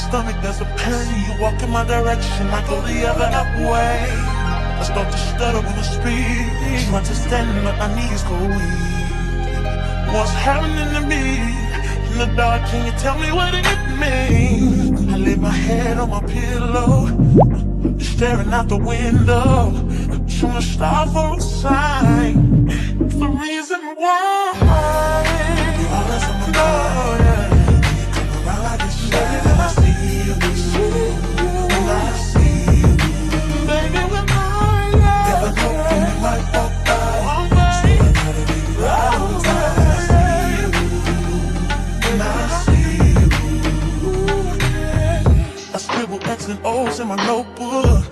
stomach, there's a pain. You walk in my direction, I go the other way. I start to stutter when I speak. Try to stand, but my knees go weak. What's happening to me? In the dark, can you tell me what it means? I lay my head on my pillow, staring out the window, trying to stop for a sign. It's the reason why you're always on my mind. You come around like this, baby, when I see you, when I see you, baby, when I never know when you might walk by, so I gotta be right on time. When I see you, when I see you, I scribble X's and O's in my notebook,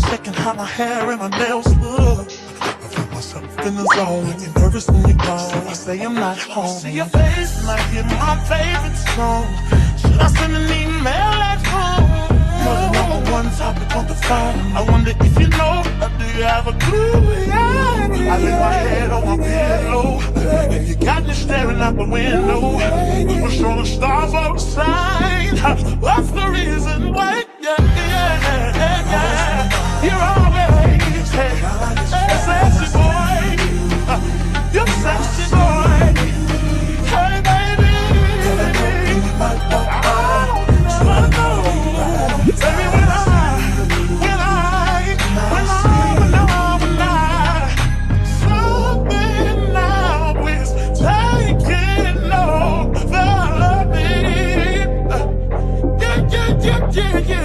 checking how my hair and my nails look. I find myself in the zone, when you're nervous when you're gone. I say I'm not home. I see your face and I hear my favorite song. Should I send an email at home? You're the number one topic on the phone. I wonder if you know, or do you have a clue? Yeah. I lay my head on my pillow, and you got me staring out the window. We're showing stars outside. What's the reason why? Yeah. You're always sexy boy. You're sexy boy. Hey baby, I just wanna know, baby, when something now is taking over me. Yeah.